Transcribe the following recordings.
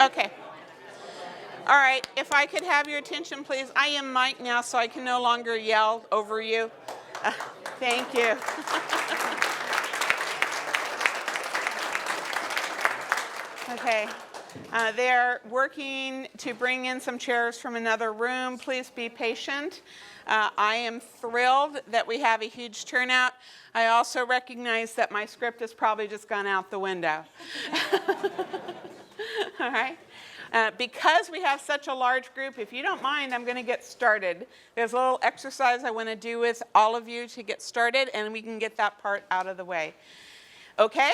Okay. All right, if I could have your attention, please. I am Mike now, so I can no longer yell over you. Thank you. Okay. They're working to bring in some chairs from another room. Please be patient. I am thrilled that we have a huge turnout. I also recognize that my script has probably just gone out the window. All right. Because we have such a large group, if you don't mind, I'm going to get started. There's a little exercise I want to do with all of you to get started, and we can get that part out of the way. Okay?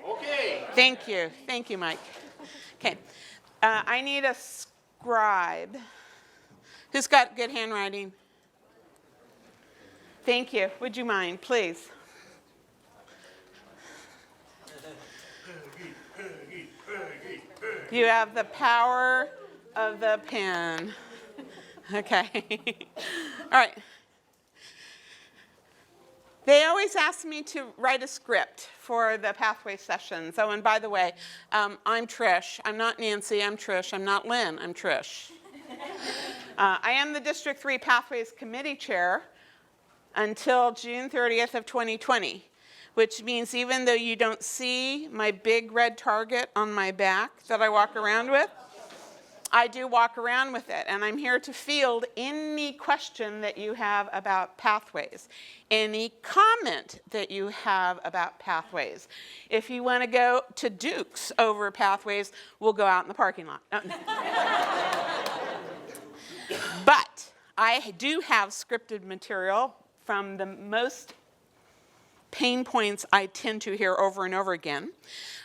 Okay. Thank you. Thank you, Mike. Okay. I need a scribe. Who's got good handwriting? Thank you. Would you mind, please? You have the power of the pen. Okay. All right. They always ask me to write a script for the pathway sessions. Oh, and by the way, I'm Trish. I'm not Nancy. I'm Trish. I'm not Lynn. I'm Trish. I am the District 3 Pathways Committee Chair until June 30th of 2020. Which means even though you don't see my big red target on my back that I walk around with, I do walk around with it. And I'm here to field any question that you have about pathways, any comment that you have about pathways. If you want to go to Duke's over pathways, we'll go out in the parking lot. No. But I do have scripted material from the most pain points I tend to hear over and over again,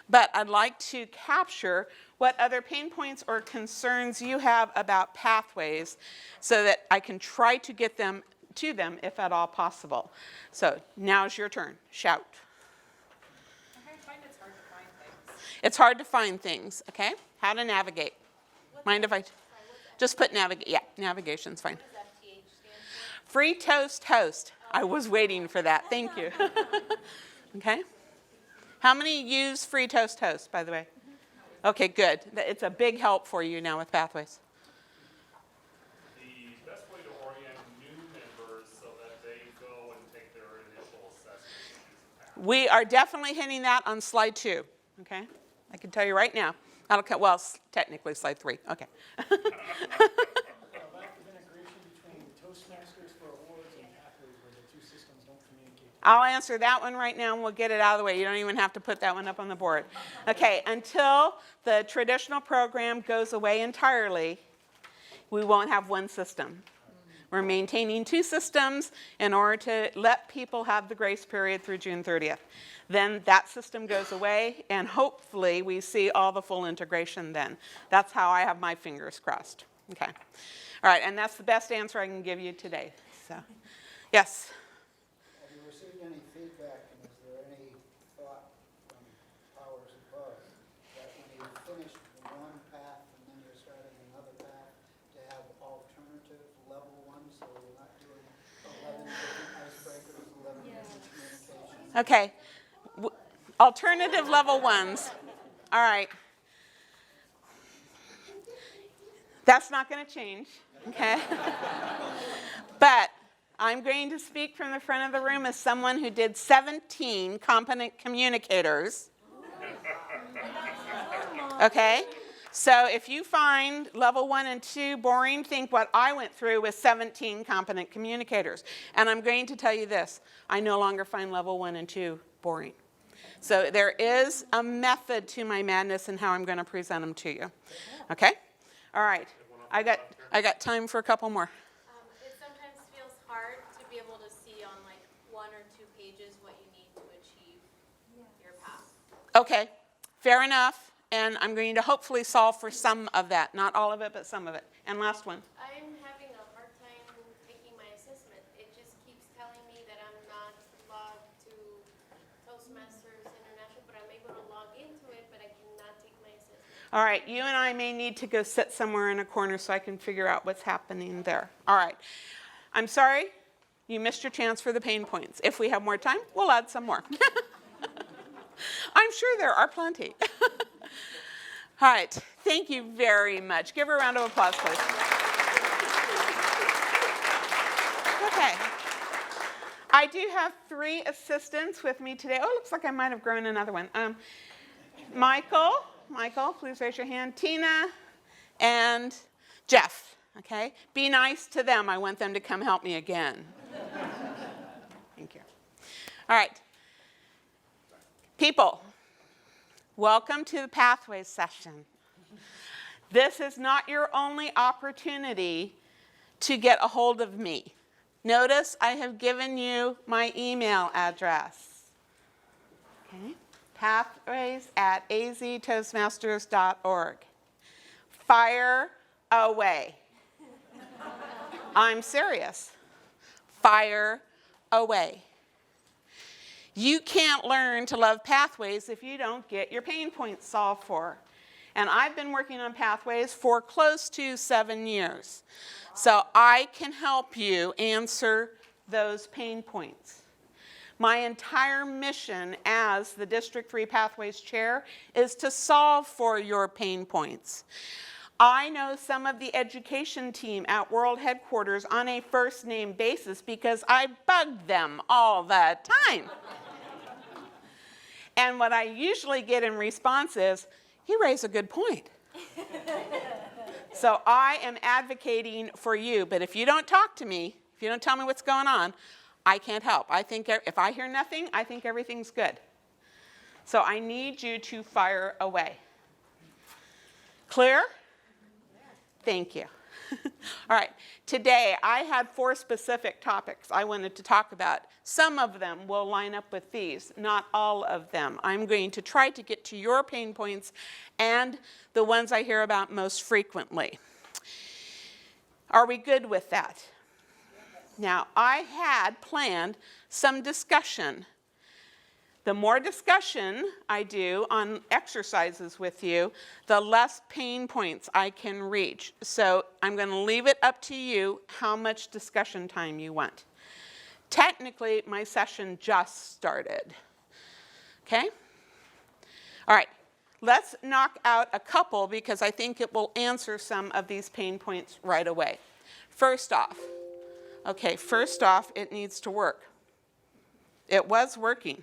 but I'd like to capture what other pain points or concerns you have about pathways so that I can try to get them to them if at all possible. So now's your turn. Shout. I find it's hard to find things. It's hard to find things, okay? How to navigate. Mind if I just put navigate? Yeah, navigation's fine. What does FTH stand for? Free toast host. I was waiting for that. Thank you. Okay. How many use free toast host, by the way? Okay, good. It's a big help for you now with pathways. The best way to orient new members so that they go and take their initial assessment is pathway. We are definitely hitting that on slide 2. Okay. I can tell you right now. That'll cut, well, technically slide 3. Okay. Lack of integration between Toastmasters for awards and pathways where the two systems don't communicate. I'll answer that one right now and we'll get it out of the way. You don't even have to put that one up on the board. Okay, until the traditional program goes away entirely, we won't have one system. We're maintaining 2 systems in order to let people have the grace period through June 30th. Then that system goes away, and hopefully we see all the full integration then. That's how I have my fingers crossed. Okay. All right, and that's the best answer I can give you today. So, yes? Have you received any feedback, and is there any thought from powers above that when you finish one path and then you're starting another path to have alternative level ones, so we're not doing 11 different icebreakers, 11 different communications? Okay. Alternative level ones. All right. That's not going to change, okay? But I'm going to speak from the front of the room as someone who did 17 competent communicators. Okay? So if you find level 1 and 2 boring, think what I went through with 17 competent communicators. And I'm going to tell you this. I no longer find level 1 and 2 boring. So there is a method to my madness and how I'm going to present them to you. Okay? All right. I got time for a couple more. It sometimes feels hard to be able to see on like 1 or 2 pages what you need to achieve your path. Okay. Fair enough. And I'm going to hopefully solve for some of that. Not all of it, but some of it. And last one. I'm having a hard time taking my assessment. It just keeps telling me that I'm not logged to Toastmasters International, but I'm able to log into it, but I cannot take my assessment. All right. You and I may need to go sit somewhere in a corner so I can figure out what's happening there. All right. I'm sorry. You missed your chance for the pain points. If we have more time, we'll add some more. I'm sure there are plenty. All right, thank you very much. Give her a round of applause, please. Okay. I do have 3 assistants with me today. Oh, it looks like I might have grown another one. Michael, please raise your hand. Tina and Jeff, okay? Be nice to them. I want them to come help me again. Thank you. All right. People, welcome to the Pathways session. This is not your only opportunity to get a hold of me. Notice I have given you my email address. Okay? pathways@aztoastmasters.org. Fire away. I'm serious. Fire away. You can't learn to love Pathways if you don't get your pain points solved for. And I've been working on Pathways for close to 7 years. So I can help you answer those pain points. My entire mission as the District 3 Pathways Chair is to solve for your pain points. I know some of the education team at World Headquarters on a first name basis because I bug them all the time. And what I usually get in response is, you raise a good point. So I am advocating for you, but if you don't talk to me, if you don't tell me what's going on, I can't help. I think if I hear nothing, I think everything's good. So I need you to fire away. Clear? Thank you. All right, today I had 4 specific topics I wanted to talk about. Some of them will line up with these, not all of them. I'm going to try to get to your pain points and the ones I hear about most frequently. Are we good with that? Now, I had planned some discussion. The more discussion I do on exercises with you, the less pain points I can reach. So I'm going to leave it up to you how much discussion time you want. Technically, my session just started. Okay? All right. Let's knock out a couple because I think it will answer some of these pain points right away. First off, it needs to work. It was working.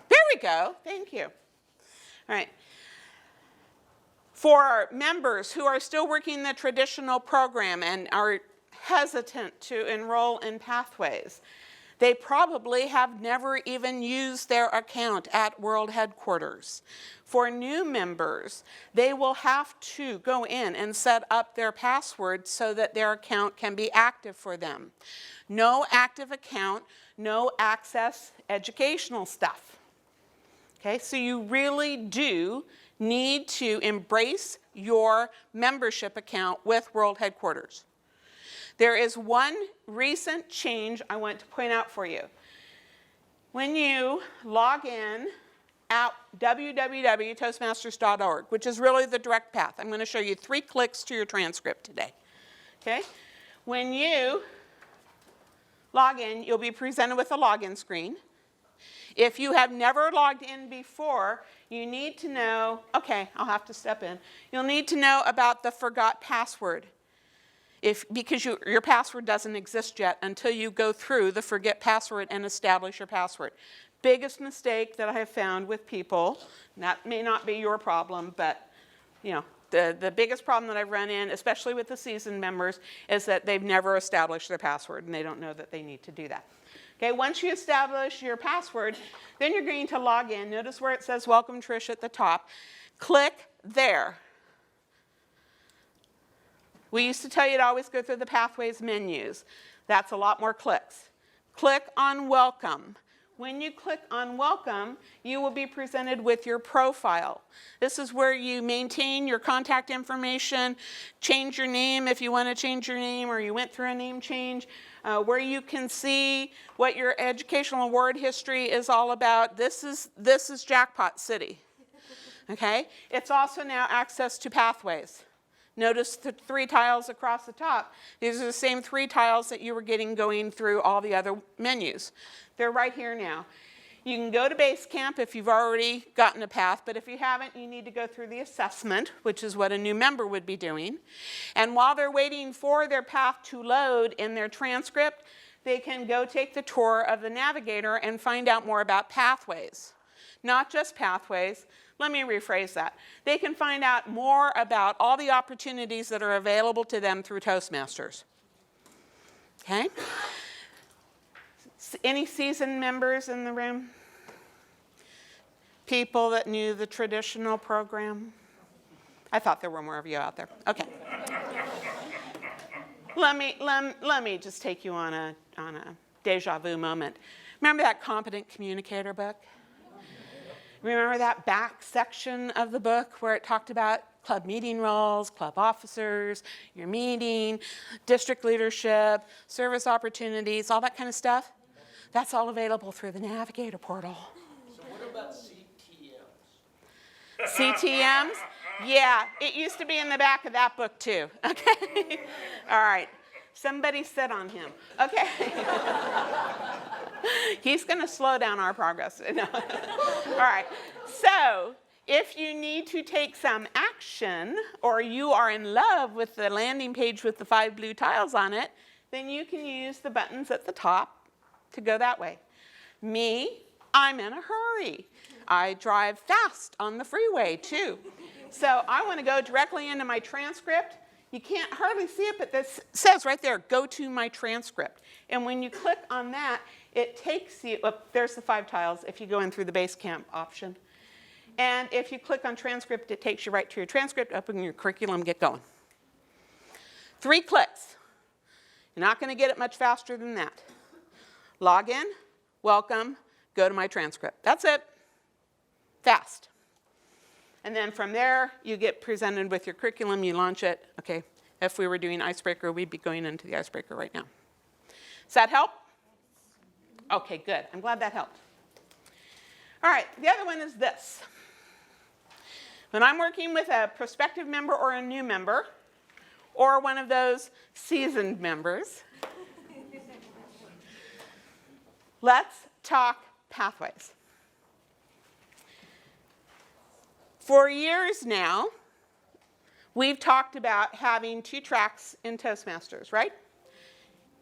There we go. Thank you. All right. For members who are still working the traditional program and are hesitant to enroll in Pathways, they probably have never even used their account at World Headquarters. For new members, they will have to go in and set up their password so that their account can be active for them. No active account, no access educational stuff. Okay, so you really do need to embrace your membership account with World Headquarters. There is one recent change I want to point out for you. When you log in at www.toastmasters.org, which is really the direct path, I'm going to show you 3 clicks to your transcript today. Okay? When you log in, you'll be presented with a login screen. If you have never logged in before, you need to know, okay, I'll have to step in. You'll need to know about the forgot password. Because your password doesn't exist yet until you go through the forget password and establish your password. Biggest mistake that I have found with people, and that may not be your problem, but you know, the biggest problem that I've run in, especially with the seasoned members, is that they've never established their password and they don't know that they need to do that. Okay, once you establish your password, then you're going to log in. Notice where it says Welcome Trish at the top. Click there. We used to tell you to always go through the Pathways menus. That's a lot more clicks. Click on Welcome. When you click on Welcome, you will be presented with your profile. This is where you maintain your contact information, change your name if you want to change your name or you went through a name change, where you can see what your educational award history is all about. This is Jackpot City. Okay? It's also now access to Pathways. Notice the 3 tiles across the top. These are the same 3 tiles that you were getting going through all the other menus. They're right here now. You can go to base camp if you've already gotten a path, but if you haven't, you need to go through the assessment, which is what a new member would be doing. And while they're waiting for their path to load in their transcript, they can go take the tour of the navigator and find out more about pathways. Not just pathways. Let me rephrase that. They can find out more about all the opportunities that are available to them through Toastmasters. Okay? Any seasoned members in the room? People that knew the traditional program? I thought there were more of you out there. Okay. Let me just take you on a deja vu moment. Remember that Competent Communicator book? Remember that back section of the book where it talked about club meeting roles, club officers, your meeting, district leadership, service opportunities, all that kind of stuff? That's all available through the Navigator portal. So what about CTMs? CTMs? Yeah, it used to be in the back of that book too. Okay? All right. Somebody sit on him. Okay. He's going to slow down our progress. No. All right. So if you need to take some action, or you are in love with the landing page with the 5 blue tiles on it, then you can use the buttons at the top to go that way. Me, I'm in a hurry. I drive fast on the freeway too. So I want to go directly into my transcript. You can't hardly see it, but this says right there, go to my transcript. And when you click on that, it takes you, there's the 5 tiles if you go in through the Basecamp option. And if you click on transcript, it takes you right to your transcript, open your curriculum, get going. 3 clicks. You're not going to get it much faster than that. Log in, welcome, go to my transcript. That's it. Fast. And then from there, you get presented with your curriculum, you launch it. Okay, if we were doing Icebreaker, we'd be going into the Icebreaker right now. Does that help? Okay, good. I'm glad that helped. All right, the other one is this. When I'm working with a prospective member or a new member, or one of those seasoned members, let's talk pathways. For years now, we've talked about having 2 tracks in Toastmasters, right?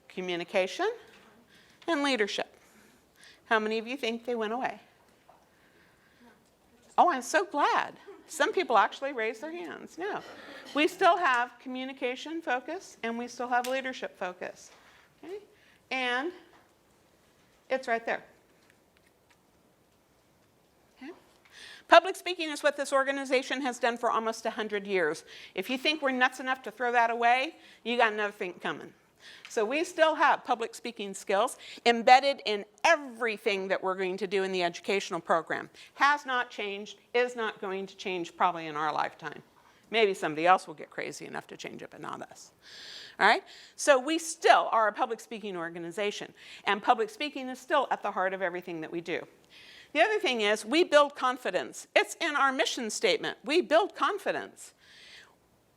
Communication and leadership. How many of you think they went away? Oh, I'm so glad. Some people actually raised their hands. No. We still have communication focus and we still have leadership focus. Okay? And it's right there. Okay? Public speaking is what this organization has done for almost 100 years. If you think we're nuts enough to throw that away, you got another thing coming. So we still have public speaking skills embedded in everything that we're going to do in the educational program. Has not changed, is not going to change probably in our lifetime. Maybe somebody else will get crazy enough to change it, but not us. All right? So we still are a public speaking organization, and public speaking is still at the heart of everything that we do. The other thing is we build confidence. It's in our mission statement. We build confidence.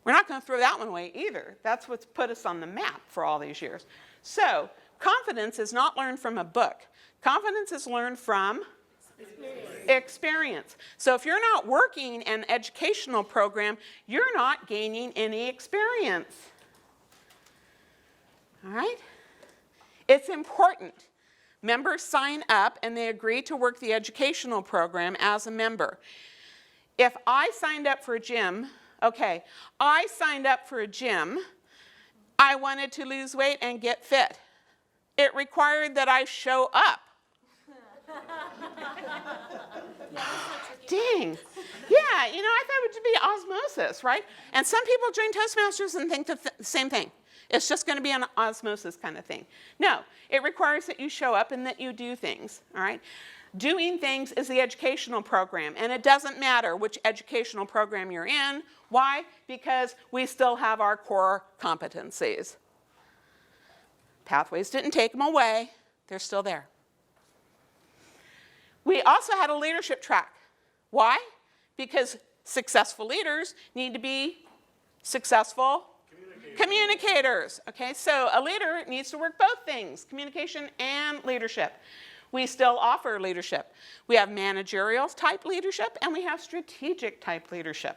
We're not going to throw that one away either. That's what's put us on the map for all these years. So confidence is not learned from a book. Confidence is learned from experience. So if you're not working an educational program, you're not gaining any experience. All right? It's important. Members sign up and they agree to work the educational program as a member. If I signed up for a gym, okay, I signed up for a gym. I wanted to lose weight and get fit. It required that I show up. Dang. Yeah, you know, I thought it would be osmosis, right? And some people join Toastmasters and think the same thing. It's just going to be an osmosis kind of thing. No, it requires that you show up and that you do things, all right? Doing things is the educational program, and it doesn't matter which educational program you're in. Why? Because we still have our core competencies. Pathways didn't take them away. They're still there. We also had a leadership track. Why? Because successful leaders need to be successful communicators. Okay, so a leader needs to work both things, communication and leadership. We still offer leadership. We have managerial type leadership and we have strategic type leadership.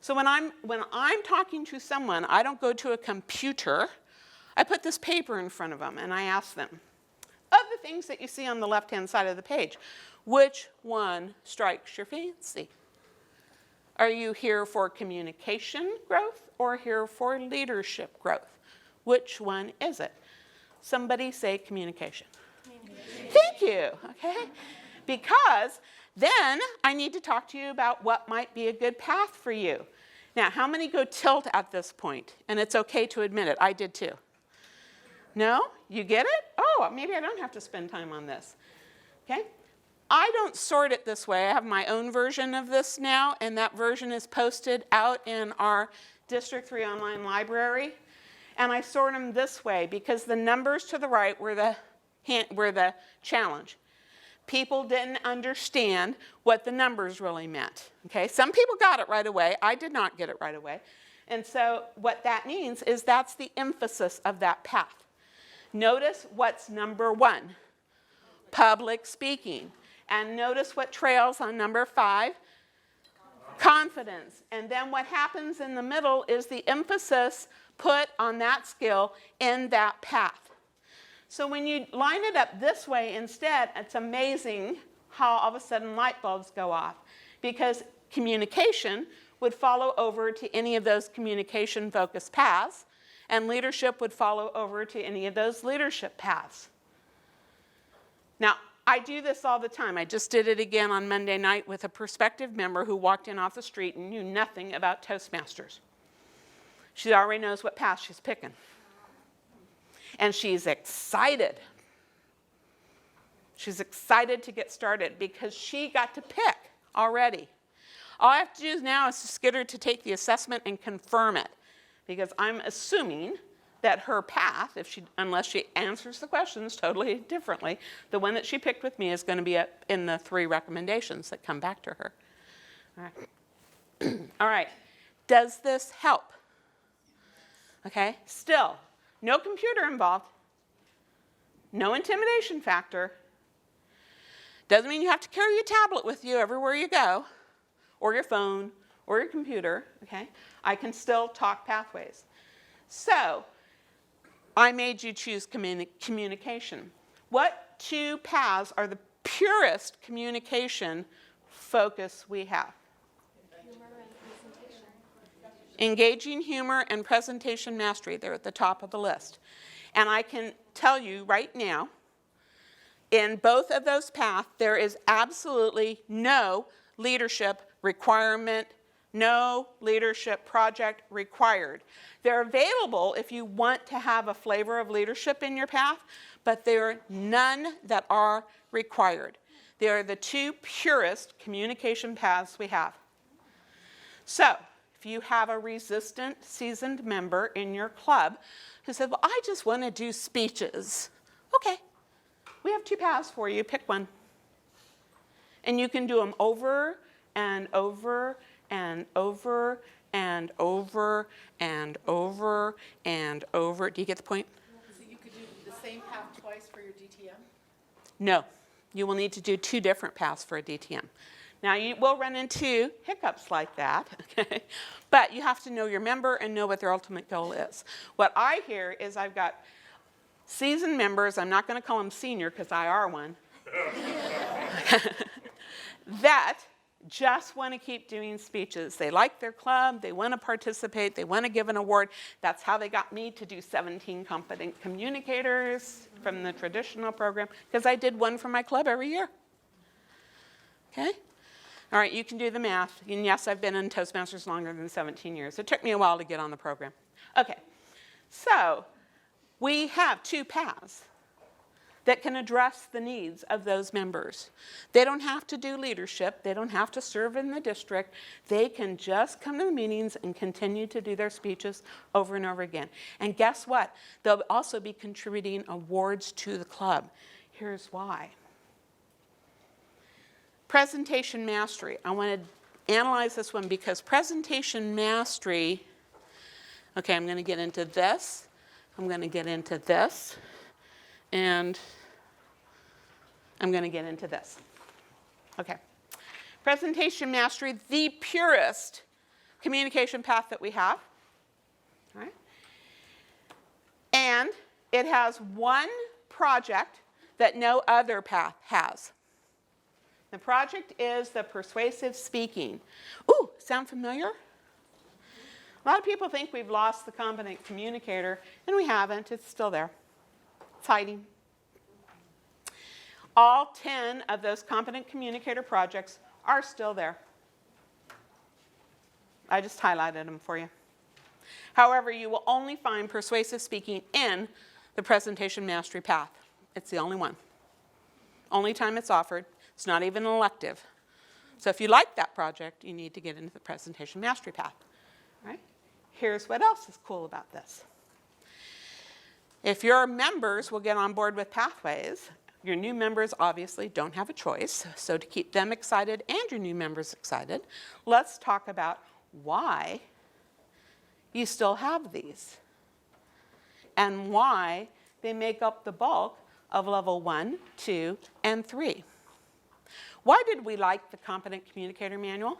So when I'm talking to someone, I don't go to a computer. I put this paper in front of them and I ask them, of the things that you see on the left-hand side of the page, which one strikes your fancy? Are you here for communication growth or here for leadership growth? Which one is it? Somebody say communication. Thank you, okay? Because then I need to talk to you about what might be a good path for you. Now, how many go tilt at this point? And it's okay to admit it. I did too. No? You get it? Oh, maybe I don't have to spend time on this. Okay? I don't sort it this way. I have my own version of this now, and that version is posted out in our District 3 online library. And I sort them this way because the numbers to the right were the challenge. People didn't understand what the numbers really meant. Okay? Some people got it right away. I did not get it right away. And so what that means is that's the emphasis of that path. Notice what's number 1, public speaking. And notice what trails on number 5, confidence. And then what happens in the middle is the emphasis put on that skill in that path. So when you line it up this way instead, it's amazing how all of a sudden light bulbs go off. Because communication would follow over to any of those communication-focused paths, and leadership would follow over to any of those leadership paths. Now, I do this all the time. I just did it again on Monday night with a prospective member who walked in off the street and knew nothing about Toastmasters. She already knows what path she's picking. And she's excited. She's excited to get started because she got to pick already. All I have to do now is just get her to take the assessment and confirm it. Because I'm assuming that her path, unless she answers the questions totally differently, the one that she picked with me is going to be in the 3 recommendations that come back to her. All right. All right. Does this help? Okay. Still, no computer involved. No intimidation factor. Doesn't mean you have to carry your tablet with you everywhere you go, or your phone, or your computer, okay? I can still talk pathways. So, I made you choose communication. What 2 paths are the purest communication focus we have? Humor and presentation. Engaging humor and presentation mastery. They're at the top of the list. And I can tell you right now, in both of those paths, there is absolutely no leadership requirement, no leadership project required. They're available if you want to have a flavor of leadership in your path, but there are none that are required. They are the 2 purest communication paths we have. So, if you have a resistant, seasoned member in your club who said, well, I just want to do speeches. Okay, we have 2 paths for you. Pick one. And you can do them over and over and over and over and over and over. Do you get the point? So you could do the same path twice for your DTM? No. You will need to do 2 different paths for a DTM. Now, you will run into hiccups like that, okay? But you have to know your member and know what their ultimate goal is. What I hear is I've got seasoned members, I'm not going to call them senior because I are one, that just want to keep doing speeches. They like their club, they want to participate, they want to give an award. That's how they got me to do 17 competent communicators from the traditional program, because I did one for my club every year. Okay? All right, you can do the math. And yes, I've been in Toastmasters longer than 17 years. It took me a while to get on the program. Okay, so we have 2 paths that can address the needs of those members. They don't have to do leadership. They don't have to serve in the district. They can just come to the meetings and continue to do their speeches over and over again. And guess what? They'll also be contributing awards to the club. Here's why. Presentation mastery. I want to analyze this one because presentation mastery, okay, I'm going to get into this. I'm going to get into this. And I'm going to get into this. Okay. Presentation mastery, the purest communication path that we have. All right. And it has one project that no other path has. The project is the persuasive speaking. Ooh, sound familiar? A lot of people think we've lost the competent communicator, and we haven't. It's still there. It's hiding. All 10 of those competent communicator projects are still there. I just highlighted them for you. However, you will only find persuasive speaking in the presentation mastery path. It's the only one. Only time it's offered. It's not even an elective. So if you like that project, you need to get into the presentation mastery path. All right? Here's what else is cool about this. If your members will get on board with Pathways, your new members obviously don't have a choice. So to keep them excited and your new members excited, let's talk about why you still have these and why they make up the bulk of level 1, 2, and 3. Why did we like the Competent Communicator Manual?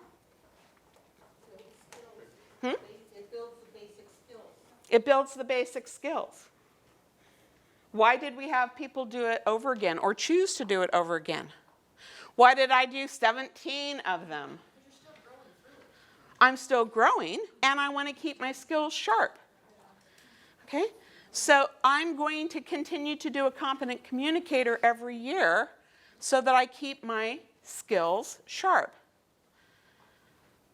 It builds the basic skills. It builds the basic skills. Why did we have people do it over again or choose to do it over again? Why did I do 17 of them? I'm still growing, and I want to keep my skills sharp. Okay? So I'm going to continue to do a competent communicator every year so that I keep my skills sharp.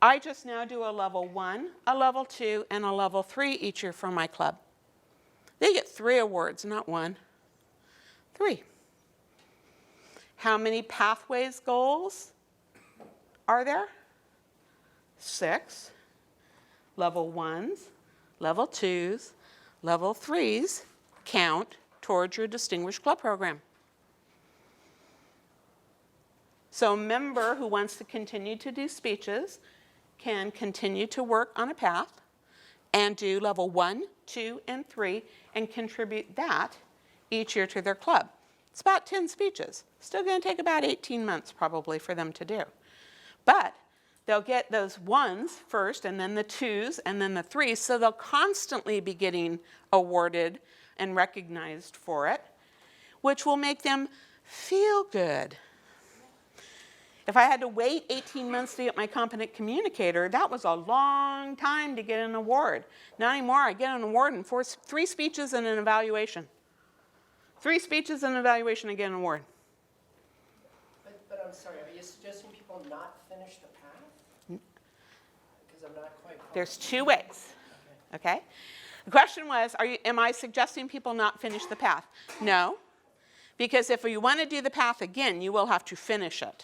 I just now do a level 1, a level 2, and a level 3 each year for my club. They get 3 awards, not 1. 3. How many Pathways goals are there? 6. Level 1s, level 2s, level 3s count towards your Distinguished Club program. So a member who wants to continue to do speeches can continue to work on a path and do level 1, 2, and 3 and contribute that each year to their club. It's about 10 speeches. Still going to take about 18 months probably for them to do. But they'll get those 1s first and then the 2s and then the 3s, so they'll constantly be getting awarded and recognized for it, which will make them feel good. If I had to wait 18 months to get my competent communicator, that was a long time to get an award. Not anymore. I get an award in 3 speeches and an evaluation. 3 speeches and an evaluation, I get an award. But I'm sorry, are you suggesting people not finish the path? Because I'm not quite following. There's 2 ways. Okay? The question was, am I suggesting people not finish the path? No. Because if you want to do the path again, you will have to finish it.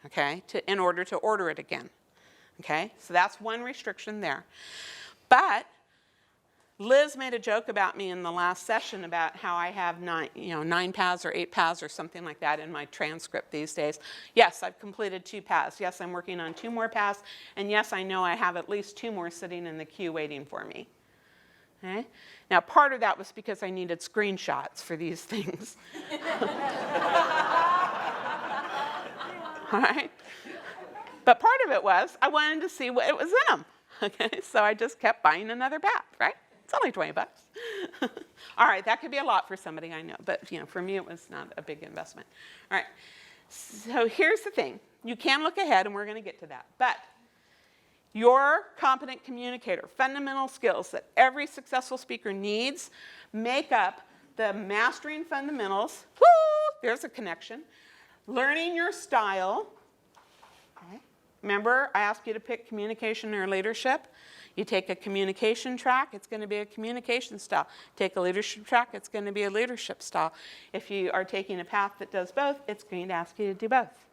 Okay, in order to order it again. Okay, so that's one restriction there. But Liz made a joke about me in the last session about how I have 9 paths or 8 paths or something like that in my transcript these days. Yes, I've completed 2 paths. Yes, I'm working on 2 more paths. And yes, I know I have at least 2 more sitting in the queue waiting for me. Okay? Now, part of that was because I needed screenshots for these things. All right? But part of it was I wanted to see what it was in them. Okay? So I just kept buying another path, right? It's only $20. All right, that could be a lot for somebody I know, but for me it was not a big investment. All right. So here's the thing. You can look ahead and we're going to get to that. But your competent communicator, fundamental skills that every successful speaker needs make up the mastering fundamentals. Woo! There's a connection. Learning your style. Okay. Remember, I asked you to pick communication or leadership. You take a communication track, it's going to be a communication style. Take a leadership track, it's going to be a leadership style. If you are taking a path that does both, it's going to ask you to do both.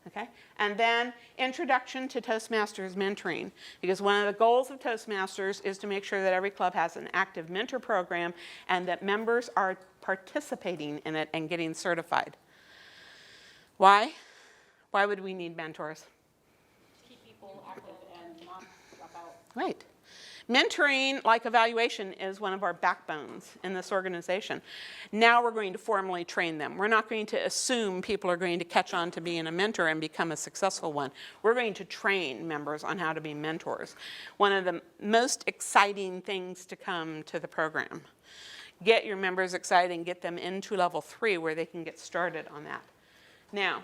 Okay? And then introduction to Toastmasters mentoring, because one of the goals of Toastmasters is to make sure that every club has an active mentor program and that members are participating in it and getting certified. Why? Why would we need mentors? Keep people active and not drop out. Right. Mentoring, like evaluation, is one of our backbones in this organization. Now we're going to formally train them. We're not going to assume people are going to catch on to being a mentor and become a successful one. We're going to train members on how to be mentors. One of the most exciting things to come to the program. Get your members excited and get them into level 3 where they can get started on that. Now,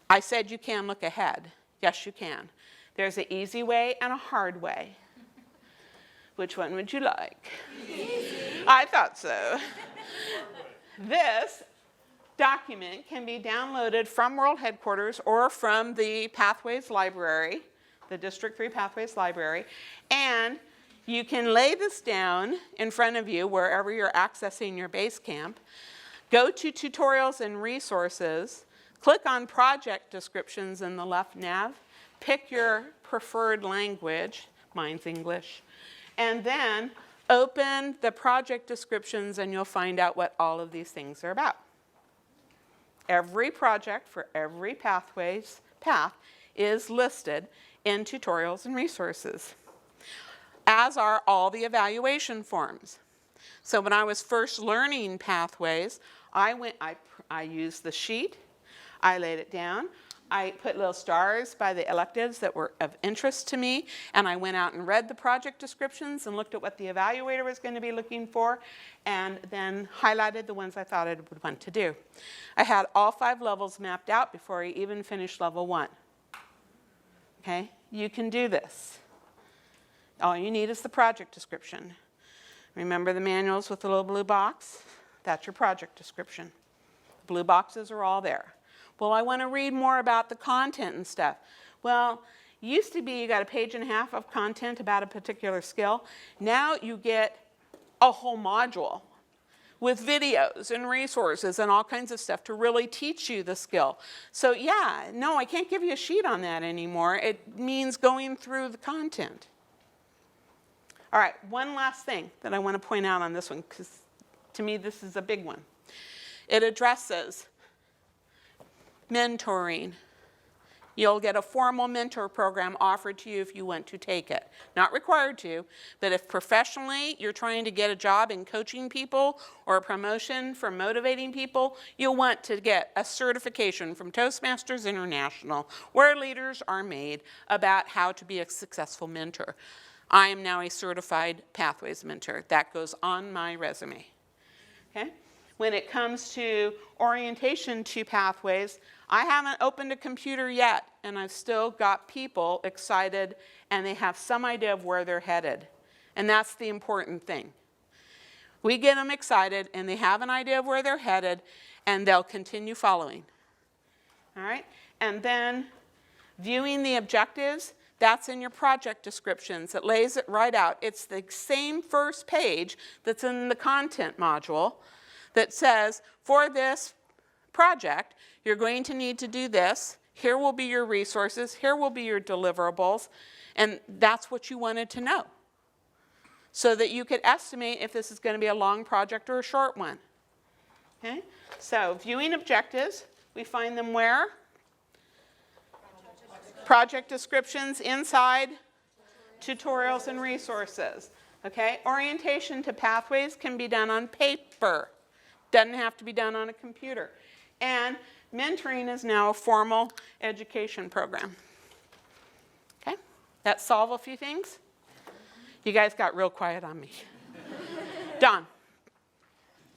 I said you can look ahead. Yes, you can. There's an easy way and a hard way. Which one would you like? I thought so. This document can be downloaded from World Headquarters or from the Pathways Library, the District 3 Pathways Library, and you can lay this down in front of you wherever you're accessing your base camp. Go to Tutorials and Resources, click on Project Descriptions in the left nav, pick your preferred language, mine's English, and then open the project descriptions and you'll find out what all of these things are about. Every project for every path is listed in Tutorials and Resources, as are all the evaluation forms. So when I was first learning pathways, I used the sheet, I laid it down, I put little stars by the electives that were of interest to me, and I went out and read the project descriptions and looked at what the evaluator was going to be looking for, and then highlighted the ones I thought I would want to do. I had all 5 levels mapped out before I even finished level 1. Okay, you can do this. All you need is the project description. Remember the manuals with the little blue box? That's your project description. The blue boxes are all there. Well, I want to read more about the content and stuff. Well, used to be you got a page and a half of content about a particular skill. Now you get a whole module with videos and resources and all kinds of stuff to really teach you the skill. So yeah, no, I can't give you a sheet on that anymore. It means going through the content. All right, one last thing that I want to point out on this one, because to me this is a big one. It addresses mentoring. You'll get a formal mentor program offered to you if you want to take it. Not required to, but if professionally you're trying to get a job in coaching people or a promotion for motivating people, you'll want to get a certification from Toastmasters International where leaders are made about how to be a successful mentor. I am now a certified Pathways mentor. That goes on my resume. Okay? When it comes to orientation to Pathways, I haven't opened a computer yet, and I've still got people excited, and they have some idea of where they're headed. And that's the important thing. We get them excited, and they have an idea of where they're headed, and they'll continue following. All right? And then viewing the objectives, that's in your project descriptions. It lays it right out. It's the same first page that's in the content module that says, for this project, you're going to need to do this. Here will be your resources. Here will be your deliverables. And that's what you wanted to know, so that you could estimate if this is going to be a long project or a short one. Okay? So viewing objectives, we find them where? Project descriptions inside Tutorials and Resources. Okay? Orientation to Pathways can be done on paper. Doesn't have to be done on a computer. And mentoring is now a formal education program. Okay? That solve a few things? You guys got real quiet on me. Don.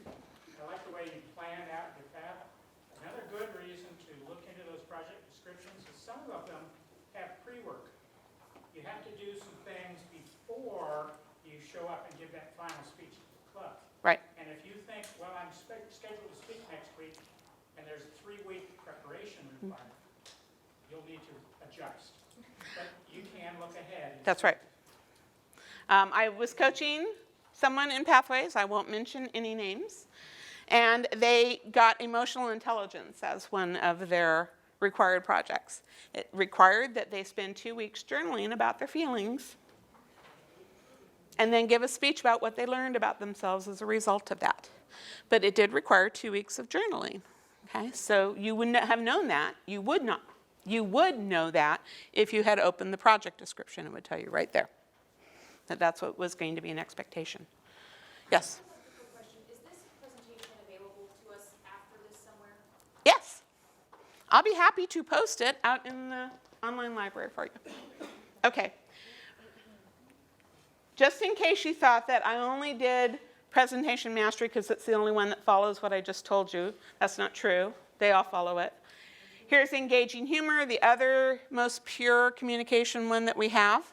I like the way you planned out your path. Another good reason to look into those project descriptions is some of them have pre-work. You have to do some things before you show up and give that final speech to the club. Right. And if you think, well, I'm scheduled to speak next week, and there's a 3-week preparation requirement, you'll need to adjust. But you can look ahead. That's right. I was coaching someone in Pathways, I won't mention any names, and they got emotional intelligence as one of their required projects. It required that they spend 2 weeks journaling about their feelings and then give a speech about what they learned about themselves as a result of that. But it did require 2 weeks of journaling. Okay, so you wouldn't have known that. You would not. You would know that if you had opened the project description. It would tell you right there. that's what was going to be an expectation. Yes? Quick question. Is this presentation available to us after this somewhere? Yes. I'll be happy to post it out in the online library for you. Okay. Just in case you thought that I only did presentation mastery because it's the only one that follows what I just told you, that's not true. They all follow it. Here's engaging humor, the other most pure communication one that we have.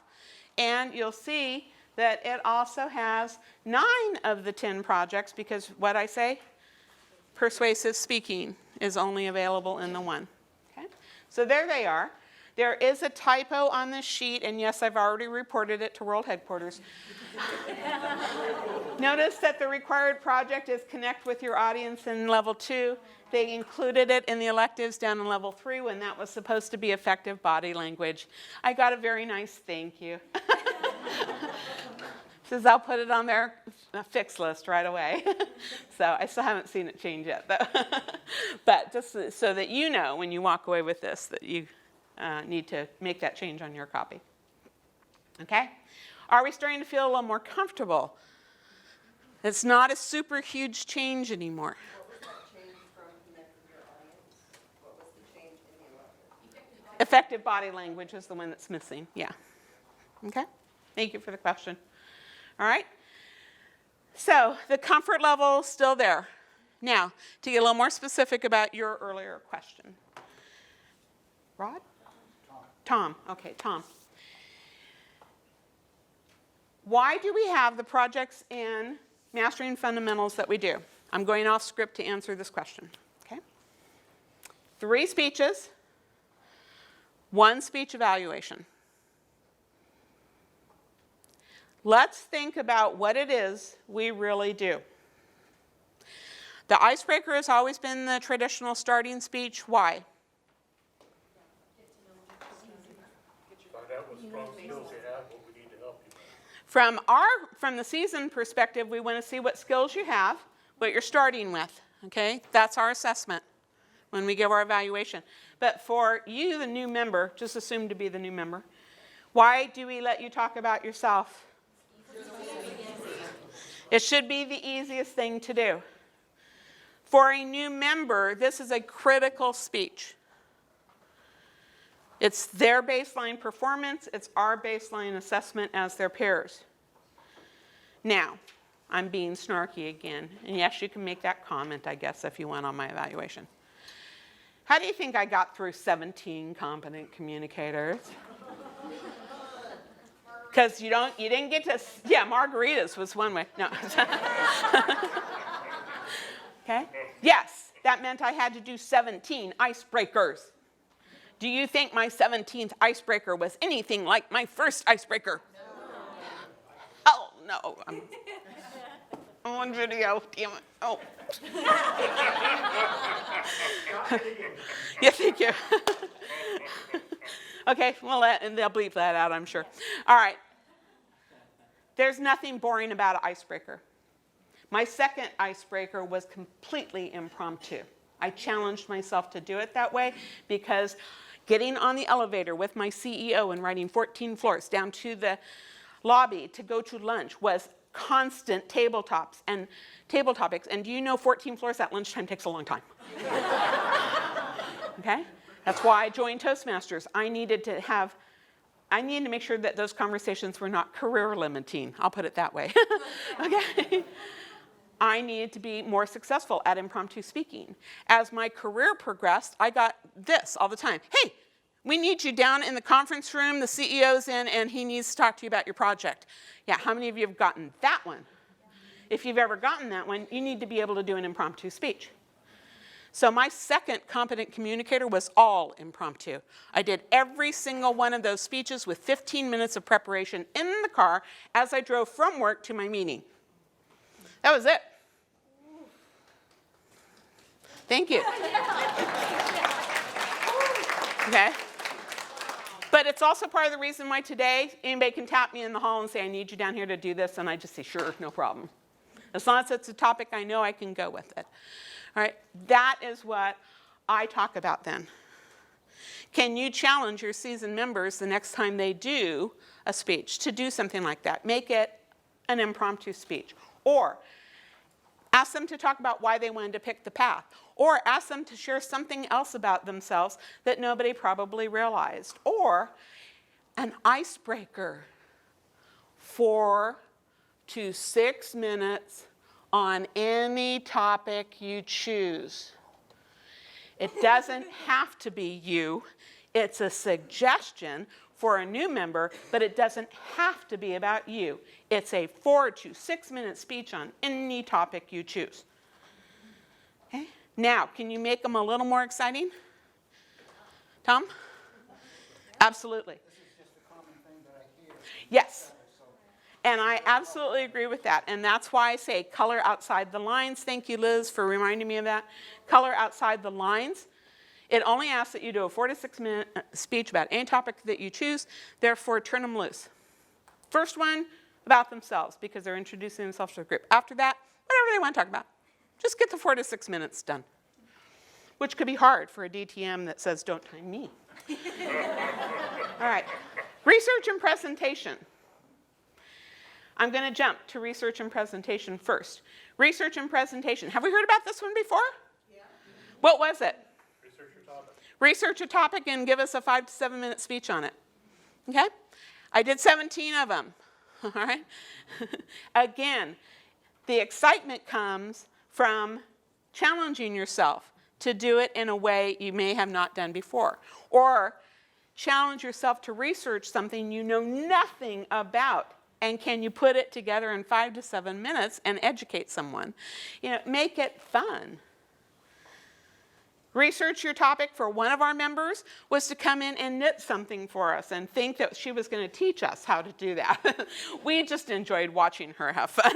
And you'll see that it also has 9 of the 10 projects because what I say, persuasive speaking is only available in the one. Okay? So there they are. There is a typo on this sheet, and yes, I've already reported it to World Headquarters. Notice that the required project is connect with your audience in level 2. They included it in the electives down in level 3 when that was supposed to be effective body language. I got a very nice thank you. Says I'll put it on their fix list right away. So I still haven't seen it change yet, though. But just so that you know when you walk away with this that you need to make that change on your copy. Okay? Are we starting to feel a little more comfortable? It's not a super huge change anymore. What was that change from connect with your audience? What was the change in the elective? Effective body language is the one that's missing. Yeah. Okay? Thank you for the question. All right? So the comfort level is still there. Now, to get a little more specific about your earlier question. Rod? Tom. Okay, Tom. Why do we have the projects in Mastering Fundamentals that we do? I'm going off script to answer this question. Okay? 3 speeches, 1 speech evaluation. Let's think about what it is we really do. The icebreaker has always been the traditional starting speech. Why? Find out what strong skills you have, what we need to help you with. From the season perspective, we want to see what skills you have, what you're starting with. Okay? That's our assessment when we give our evaluation. But for you, the new member, just assume to be the new member, why do we let you talk about yourself? It should be the easiest thing to do. For a new member, this is a critical speech. It's their baseline performance. It's our baseline assessment as their peers. Now, I'm being snarky again. And yes, you can make that comment, I guess, if you want on my evaluation. How do you think I got through 17 competent communicators? Because you didn't get to, yeah, margaritas was one way. No. Okay? Yes, that meant I had to do 17 icebreakers. Do you think my 17th icebreaker was anything like my first icebreaker? No. Oh, no. I'm on video, damn it. Oh. Yeah, thank you. Okay, well, and they'll bleep that out, I'm sure. All right. There's nothing boring about an icebreaker. My second icebreaker was completely impromptu. I challenged myself to do it that way because getting on the elevator with my CEO and riding 14 floors down to the lobby to go to lunch was constant table topics. And do you know 14 floors at lunchtime takes a long time? Okay? That's why I joined Toastmasters. I needed to make sure that those conversations were not career limiting. I'll put it that way. Okay? I needed to be more successful at impromptu speaking. As my career progressed, I got this all the time. Hey, we need you down in the conference room, the CEO's in, and he needs to talk to you about your project. Yeah, how many of you have gotten that one? If you've ever gotten that one, you need to be able to do an impromptu speech. So my second competent communicator was all impromptu. I did every single one of those speeches with 15 minutes of preparation in the car as I drove from work to my meeting. That was it. Thank you. Okay. But it's also part of the reason why today anybody can tap me in the hall and say, I need you down here to do this, and I just say, sure, no problem. As long as it's a topic I know I can go with it. All right, that is what I talk about then. Can you challenge your seasoned members the next time they do a speech to do something like that? Make it an impromptu speech. Or ask them to talk about why they wanted to pick the path. Or ask them to share something else about themselves that nobody probably realized. Or an icebreaker, 4 to 6 minutes on any topic you choose. It doesn't have to be you. It's a suggestion for a new member, but it doesn't have to be about you. It's a 4 to 6 minute speech on any topic you choose. Okay? Now, can you make them a little more exciting? Tom? Absolutely. This is just a common thing that I hear. Yes. And I absolutely agree with that. And that's why I say color outside the lines. Thank you, Liz, for reminding me of that. Color outside the lines. It only asks that you do a 4 to 6 minute speech about any topic that you choose. Therefore, turn them loose. First one, about themselves, because they're introducing themselves to the group. After that, whatever they want to talk about. Just get the 4 to 6 minutes done. Which could be hard for a DTM that says, don't time me. All right. Research and presentation. I'm going to jump to research and presentation first. Research and presentation. Have we heard about this one before? Yeah. What was it? Research your topic. Research a topic and give us a 5 to 7 minute speech on it. Okay? I did 17 of them. All right? Again, the excitement comes from challenging yourself to do it in a way you may have not done before. Or challenge yourself to research something you know nothing about. And can you put it together in 5 to 7 minutes and educate someone? You know, make it fun. Research your topic for one of our members was to come in and knit something for us and think that she was going to teach us how to do that. We just enjoyed watching her have fun.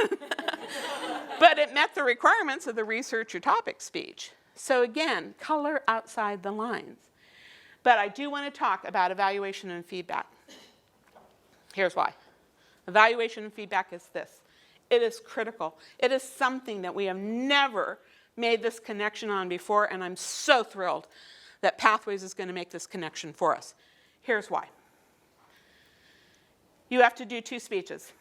But it met the requirements of the research your topic speech. So again, color outside the lines. But I do want to talk about evaluation and feedback. Here's why. Evaluation and feedback is this. It is critical. It is something that we have never made this connection on before, and I'm so thrilled that Pathways is going to make this connection for us. Here's why. You have to do 2 speeches.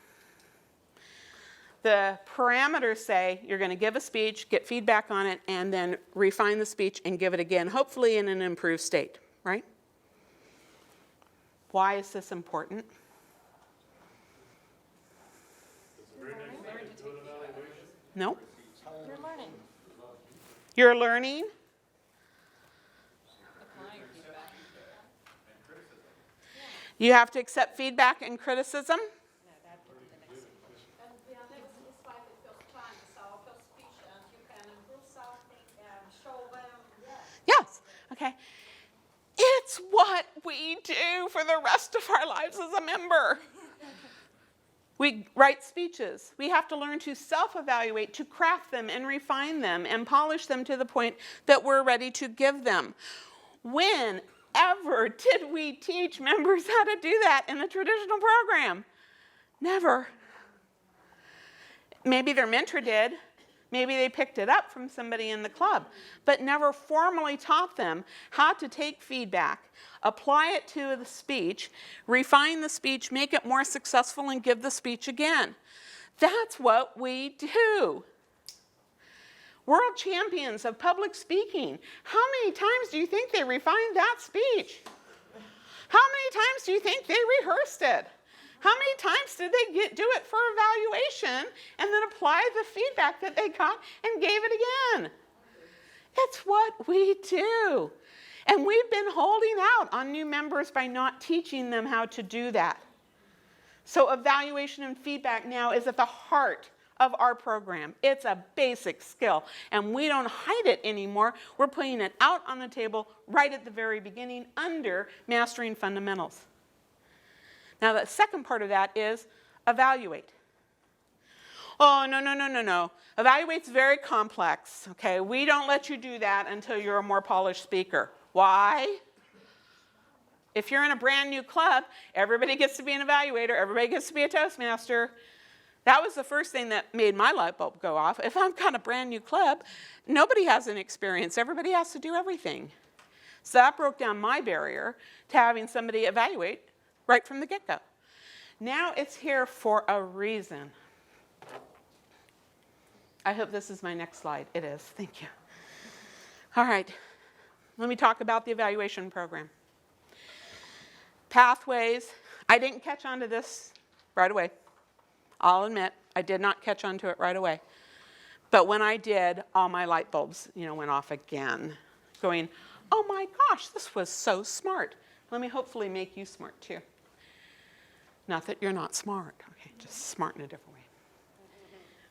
The parameters say you're going to give a speech, get feedback on it, and then refine the speech and give it again, hopefully in an improved state, right? Why is this important? No? You're learning. You're learning? You have to accept feedback and criticism? And we are never satisfied with your plan, so your speech, and you can improve something and show them. Yes. Okay. It's what we do for the rest of our lives as a member. We write speeches. We have to learn to self-evaluate, to craft them and refine them and polish them to the point that we're ready to give them. Whenever did we teach members how to do that in the traditional program? Never. Maybe their mentor did. Maybe they picked it up from somebody in the club, but never formally taught them how to take feedback, apply it to the speech, refine the speech, make it more successful, and give the speech again. That's what we do. World champions of public speaking. How many times do you think they refined that speech? How many times do you think they rehearsed it? How many times did they do it for evaluation and then apply the feedback that they got and gave it again? It's what we do. And we've been holding out on new members by not teaching them how to do that. So evaluation and feedback now is at the heart of our program. It's a basic skill, and we don't hide it anymore. We're putting it out on the table right at the very beginning under Mastering Fundamentals. Now, the second part of that is evaluate. Oh, no. Evaluate's very complex, okay? We don't let you do that until you're a more polished speaker. Why? If you're in a brand new club, everybody gets to be an evaluator, everybody gets to be a Toastmaster. That was the first thing that made my light bulb go off. If I've got a brand new club, nobody has an experience. Everybody has to do everything. So that broke down my barrier to having somebody evaluate right from the get-go. Now it's here for a reason. I hope this is my next slide. It is. Thank you. All right. Let me talk about the evaluation program. Pathways. I didn't catch on to this right away. I'll admit, I did not catch on to it right away. But when I did, all my light bulbs, went off again, going, oh my gosh, this was so smart. Let me hopefully make you smart too. Not that you're not smart, okay, just smart in a different way.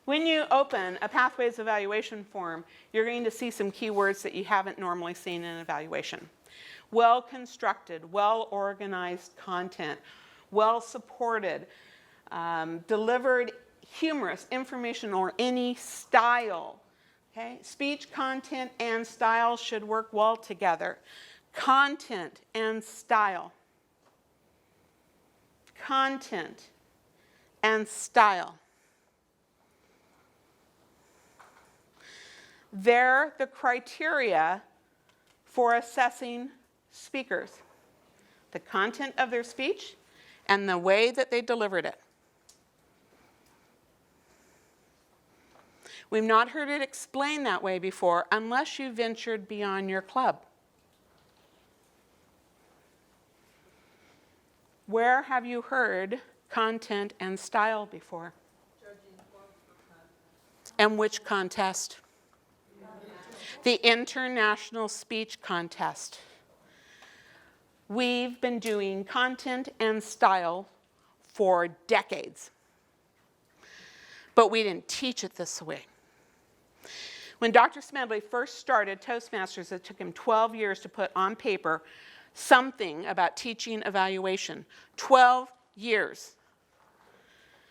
When you open a Pathways evaluation form, you're going to see some keywords that you haven't normally seen in evaluation. Well-constructed, well-organized content, well-supported, delivered humorous information or any style. Okay? Speech, content, and style should work well together. Content and style. Content and style. They're the criteria for assessing speakers. The content of their speech and the way that they delivered it. We've not heard it explained that way before unless you ventured beyond your club. Where have you heard content and style before? And which contest? The International Speech Contest. We've been doing content and style for decades. But we didn't teach it this way. When Dr. Smedley first started Toastmasters, it took him 12 years to put on paper something about teaching evaluation. 12 years.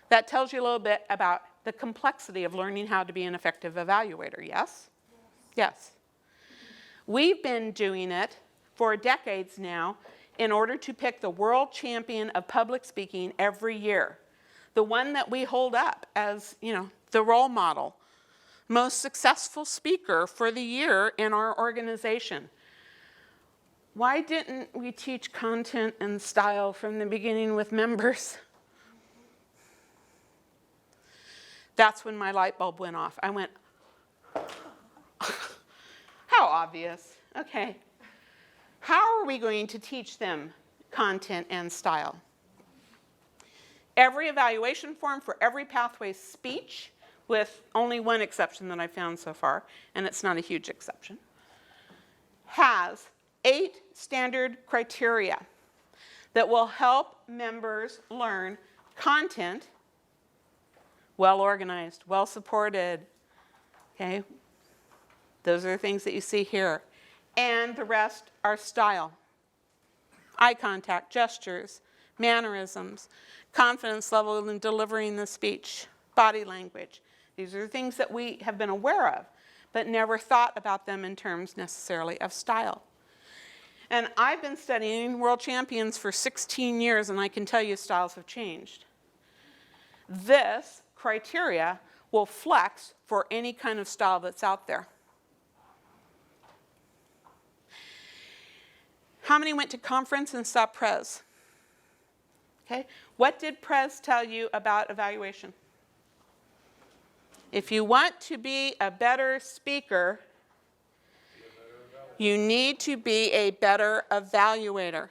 That tells you a little bit about the complexity of learning how to be an effective evaluator, yes? Yes. We've been doing it for decades now in order to pick the world champion of public speaking every year. The one that we hold up as, the role model. Most successful speaker for the year in our organization. Why didn't we teach content and style from the beginning with members? That's when my light bulb went off. I went, how obvious. Okay. How are we going to teach them content and style? Every evaluation form for every pathway speech, with only one exception that I found so far, and it's not a huge exception, has 8 standard criteria that will help members learn content, well organized, well supported, okay? Those are the things that you see here. And the rest are style. Eye contact, gestures, mannerisms, confidence level in delivering the speech, body language. These are the things that we have been aware of, but never thought about them in terms necessarily of style. And I've been studying world champions for 16 years, and I can tell you styles have changed. This criteria will flex for any kind of style that's out there. How many went to conference and saw Prez? Okay, what did Prez tell you about evaluation? If you want to be a better speaker, you need to be a better evaluator.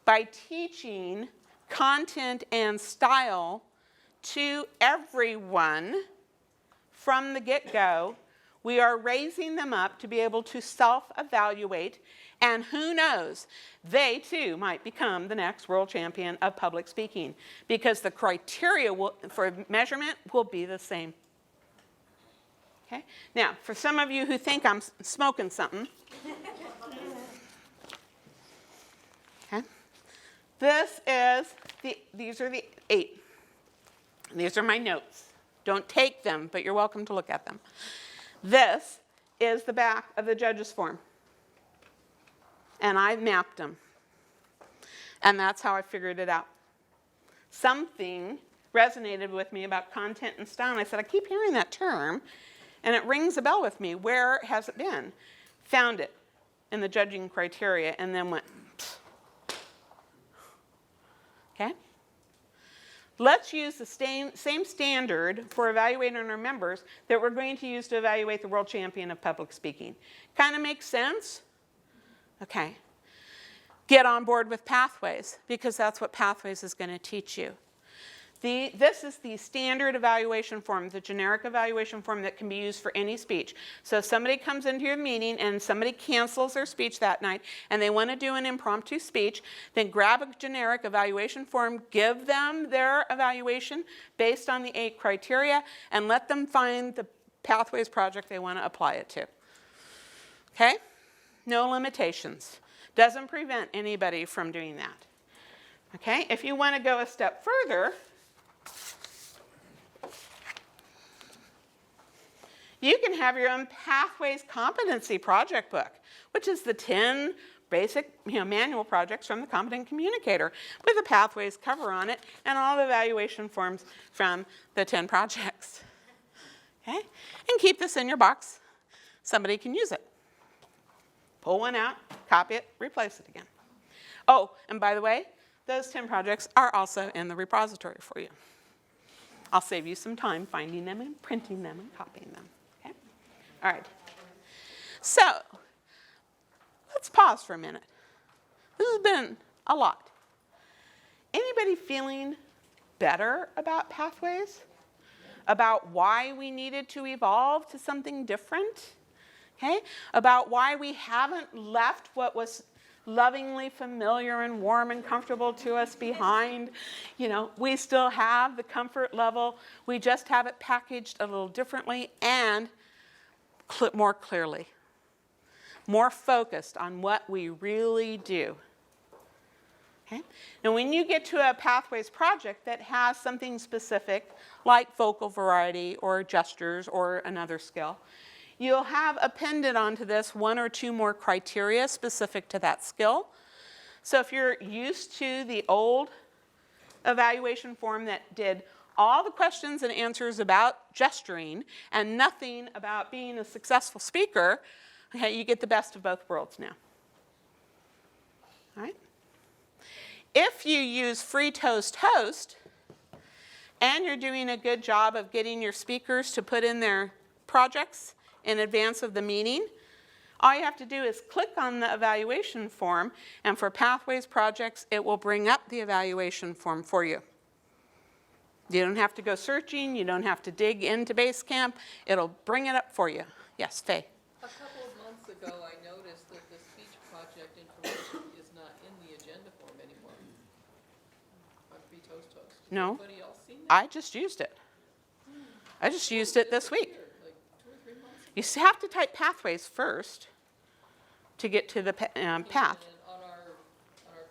By teaching content and style to everyone from the get-go, we are raising them up to be able to self-evaluate, and who knows, they too might become the next world champion of public speaking, because the criteria for measurement will be the same. Okay? Now, for some of you who think I'm smoking something, okay? These are the 8. These are my notes. Don't take them, but you're welcome to look at them. This is the back of the judge's form. And I mapped them. And that's how I figured it out. Something resonated with me about content and style. And I said, I keep hearing that term, and it rings a bell with me. Where has it been? Found it. in the judging criteria and then went, okay? Let's use the same standard for evaluating our members that we're going to use to evaluate the world champion of public speaking. Kind of makes sense? Okay. Get on board with Pathways, because that's what Pathways is going to teach you. This is the standard evaluation form, the generic evaluation form that can be used for any speech. So if somebody comes into your meeting and somebody cancels their speech that night and they want to do an impromptu speech, then grab a generic evaluation form, give them their evaluation based on the 8 criteria, and let them find the Pathways project they want to apply it to. Okay? No limitations. Doesn't prevent anybody from doing that. Okay? If you want to go a step further, you can have your own Pathways competency project book, which is the 10 basic manual projects from the Competent Communicator with a Pathways cover on it and all the evaluation forms from the 10 projects. Okay? And keep this in your box. Somebody can use it. Pull one out, copy it, replace it again. Oh, and by the way, those 10 projects are also in the repository for you. I'll save you some time finding them and printing them and copying them. Okay? All right. So, let's pause for a minute. This has been a lot. Anybody feeling better about Pathways? About why we needed to evolve to something different? Okay? About why we haven't left what was lovingly familiar and warm and comfortable to us behind. We still have the comfort level. We just have it packaged a little differently and more clearly. More focused on what we really do. Okay? Now, when you get to a Pathways project that has something specific, like vocal variety or gestures or another skill, you'll have appended onto this 1 or 2 more criteria specific to that skill. So if you're used to the old evaluation form that did all the questions and answers about gesturing and nothing about being a successful speaker, okay, you get the best of both worlds now. All right? If you use Free Toast Host and you're doing a good job of getting your speakers to put in their projects in advance of the meeting, all you have to do is click on the evaluation form, and for Pathways projects, it will bring up the evaluation form for you. You don't have to go searching, you don't have to dig into Basecamp, it'll bring it up for you. Yes, Faye? A couple of months ago, I noticed that the speech project information is not in the agenda form anymore on Free Toast Host. No. Anybody else seen that? I just used it. I just used it this week. Like 2 or 3 months ago. You have to type Pathways first to get to the path. And on our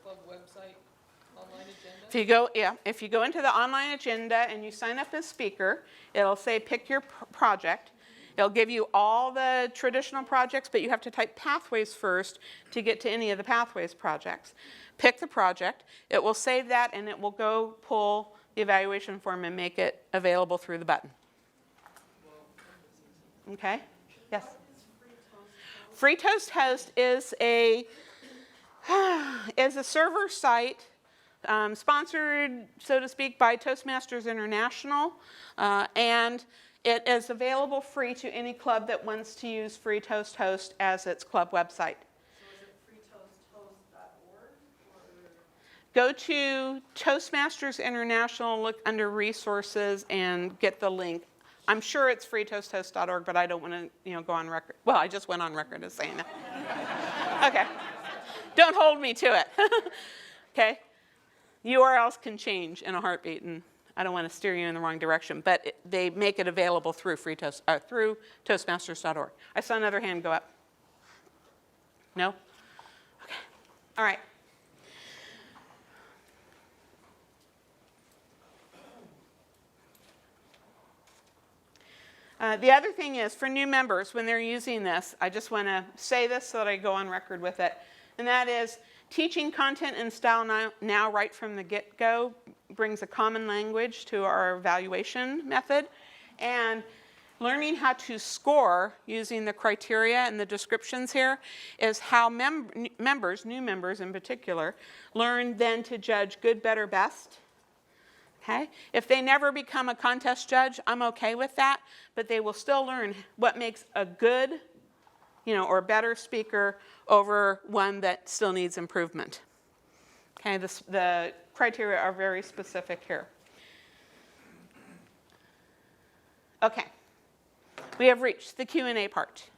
club website, online agenda. If you go into the online agenda and you sign up as speaker, it'll say pick your project. It'll give you all the traditional projects, but you have to type Pathways first to get to any of the Pathways projects. Pick the project. It will save that, and it will go pull the evaluation form and make it available through the button. Okay? Yes? Free Toast Host is a server site sponsored, so to speak, by Toastmasters International, and it is available free to any club that wants to use Free Toast Host as its club website. So is it freetoasthost.org? Go to Toastmasters International, look under resources, and get the link. I'm sure it's freetoasthost.org, but I don't want to, go on record. Well, I just went on record as saying that. Okay. Don't hold me to it. Okay. URLs can change in a heartbeat, and I don't want to steer you in the wrong direction, but they make it available through through Toastmasters.org. I saw another hand go up. No? Okay. All right. The other thing is, for new members, when they're using this, I just want to say this so that I go on record with it, and that is, teaching content and style now right from the get-go brings a common language to our evaluation method, and learning how to score using the criteria and the descriptions here is how members, new members in particular, learn then to judge good, better, best. Okay? If they never become a contest judge, I'm okay with that, but they will still learn what makes a good, or better speaker over one that still needs improvement. Okay, the criteria are very specific here. Okay, we have reached the Q&A part.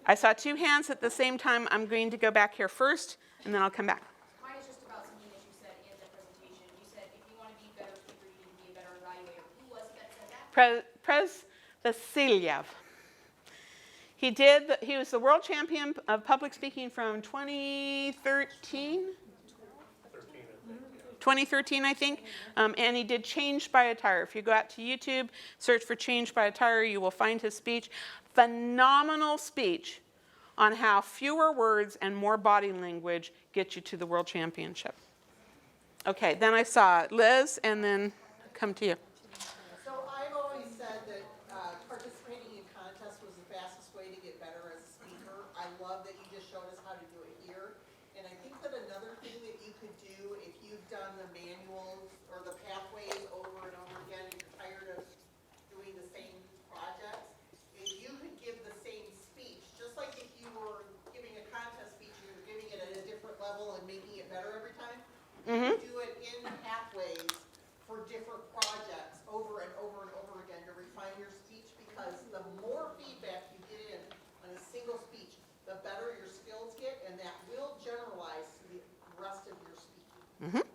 I saw 2 hands at the same time. I'm going to go back here first, and then I'll come back. Mine is just about something that you said in the presentation. You said if you want to be a better speaker, you need to be a better evaluator. Who was it that said that? Pres Vasilyev. He was the world champion of public speaking from 2013? 2013, I think, and he did Changed by a Tire. If you go out to YouTube, search for Changed by a Tire, you will find his speech. Phenomenal speech on how fewer words and more body language get you to the world championship. Okay, then I saw Liz, and then come to you. So I've always said that participating in contests was the fastest way to get better as a speaker. I love that you just showed us how to do it here. And I think that another thing that you could do if you've done the manuals or the pathways over and over again, and you're tired of doing the same projects, is you could give the same speech. Just like if you were giving a contest speech, you were giving it at a different level and making it better every time. You do it in pathways for different projects over and over and over again to refine your speech, because the more feedback you get in on a single speech, the better your skills get, and that will generalize to the rest of your speaking.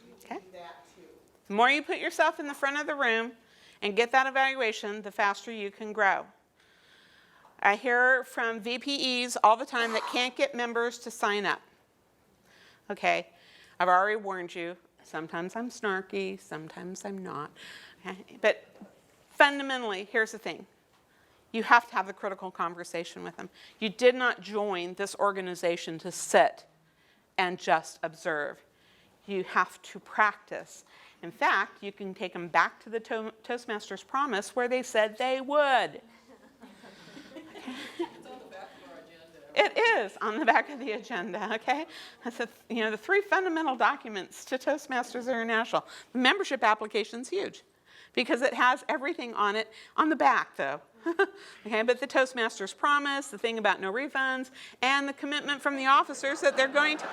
You can do that too. The more you put yourself in the front of the room and get that evaluation, the faster you can grow. I hear from VPEs all the time that can't get members to sign up. Okay, I've already warned you. Sometimes I'm snarky, sometimes I'm not. Okay? But fundamentally, here's the thing. You have to have the critical conversation with them. You did not join this organization to sit and just observe. You have to practice. In fact, you can take them back to the Toastmasters Promise where they said they would. It's on the back of our agenda. It is on the back of the agenda, okay? That's the 3 fundamental documents to Toastmasters International. The membership application's huge because it has everything on it on the back, though. Okay, but the Toastmasters Promise, the thing about no refunds, and the commitment from the officers that they're going to...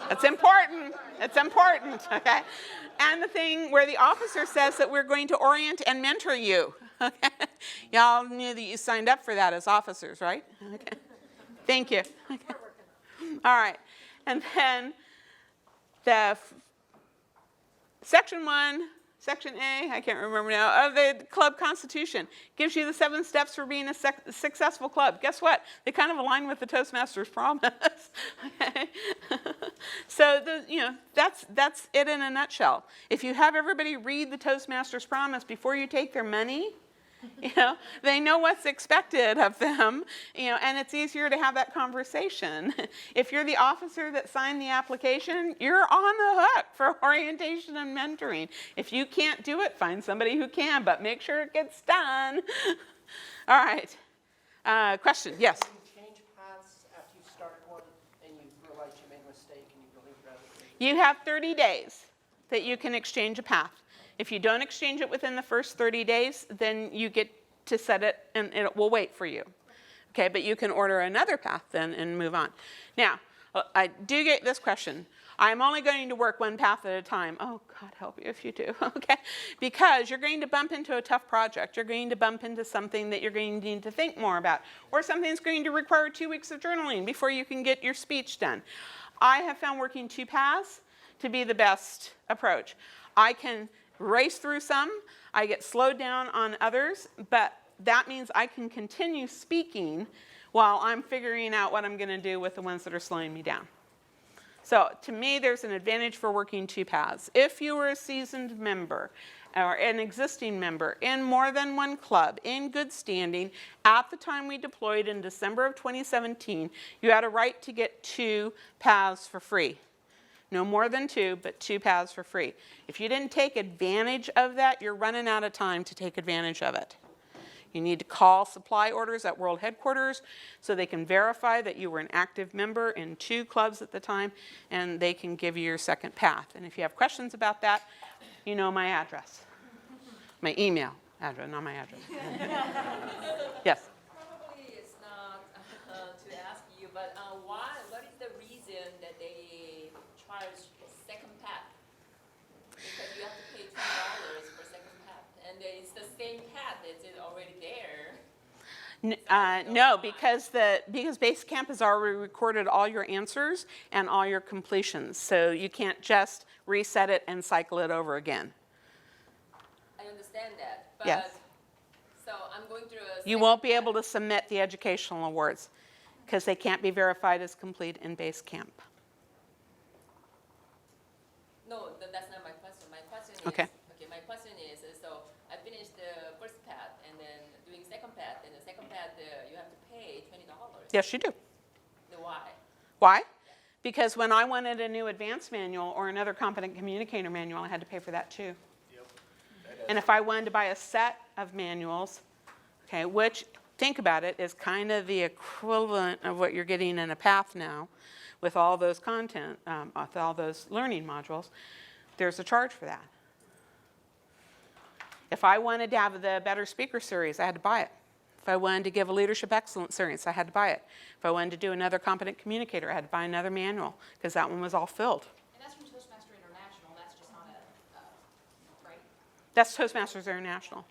It's important. It's important, okay? And the thing where the officer says that we're going to orient and mentor you. Okay? Y'all knew that you signed up for that as officers, right? Okay. Thank you. Okay. All right. And then the Section 1, Section A, I can't remember now, of the club constitution gives you the 7 steps for being a successful club. Guess what? They kind of align with the Toastmasters Promise. Okay? So that's it in a nutshell. If you have everybody read the Toastmasters Promise before you take their money, they know what's expected of them, and it's easier to have that conversation. If you're the officer that signed the application, you're on the hook for orientation and mentoring. If you can't do it, find somebody who can, but make sure it gets done. All right. Question? Yes? Do you change paths after you start one and you realize you made a mistake and you really rather than... You have 30 days that you can exchange a path. If you don't exchange it within the first 30 days, then you get to set it and it will wait for you. Okay, but you can order another path then and move on. Now, I do get this question. I'm only going to work one path at a time. Oh, God help you if you do, okay? Because you're going to bump into a tough project. You're going to bump into something that you're going to need to think more about. Or something's going to require 2 weeks of journaling before you can get your speech done. I have found working 2 paths to be the best approach. I can race through some, I get slowed down on others, but that means I can continue speaking while I'm figuring out what I'm going to do with the ones that are slowing me down. So to me, there's an advantage for working 2 paths. If you were a seasoned member or an existing member in more than one club, in good standing, at the time we deployed in December of 2017, you had a right to get 2 paths for free. No more than 2, but 2 paths for free. If you didn't take advantage of that, you're running out of time to take advantage of it. You need to call supply orders at World Headquarters so they can verify that you were an active member in 2 clubs at the time, and they can give you your second path. And if you have questions about that, you know my address. My email address, not my address. Yes? Probably it's not to ask you, but what is the reason that they charge second path? Because you have to pay $2 for second path, and it's the same path, it's already there. No, because Basecamp has already recorded all your answers and all your completions, so you can't just reset it and cycle it over again. I understand that, but Yes. so I'm going through a You won't be able to submit the educational awards because they can't be verified as complete in Basecamp. No, that's not my question. My question is, Okay. my question is, so I finished the first path and then doing second path, and the second path, you have to pay $20. Yes, you do. Then why? Why? Because when I wanted a new advanced manual or another competent communicator manual, I had to pay for that too. And if I wanted to buy a set of manuals, okay, which, think about it, is kind of the equivalent of what you're getting in a path now with all those content, with all those learning modules, there's a charge for that. If I wanted to have the Better Speaker series, I had to buy it. If I wanted to give a Leadership Excellence series, I had to buy it. If I wanted to do another Competent Communicator, I had to buy another manual because that one was all filled. And that's from Toastmaster International, that's just not a, right? That's Toastmasters International.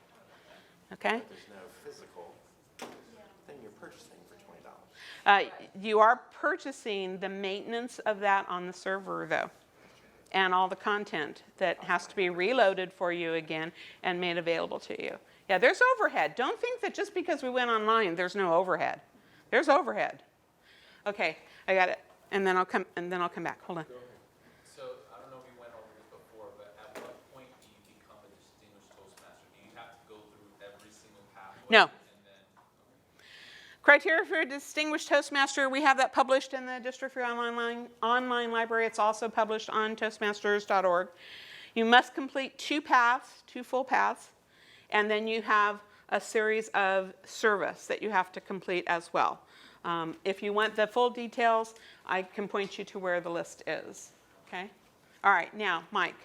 Okay? But there's no physical thing you're purchasing for $20. You are purchasing the maintenance of that on the server, though, and all the content that has to be reloaded for you again and made available to you. Yeah, there's overhead. Don't think that just because we went online, there's no overhead. There's overhead. Okay, I got it, and then I'll come back. Hold on. So, I don't know if you went over this before, but at what point do you become a distinguished Toastmaster? Do you have to go through every single pathway? No. And then, Criteria for a distinguished Toastmaster, we have that published in the District 3 online library. It's also published on toastmasters.org. You must complete 2 paths, 2 full paths, and then you have a series of service that you have to complete as well. If you want the full details, I can point you to where the list is. Okay? All right, now, Mike.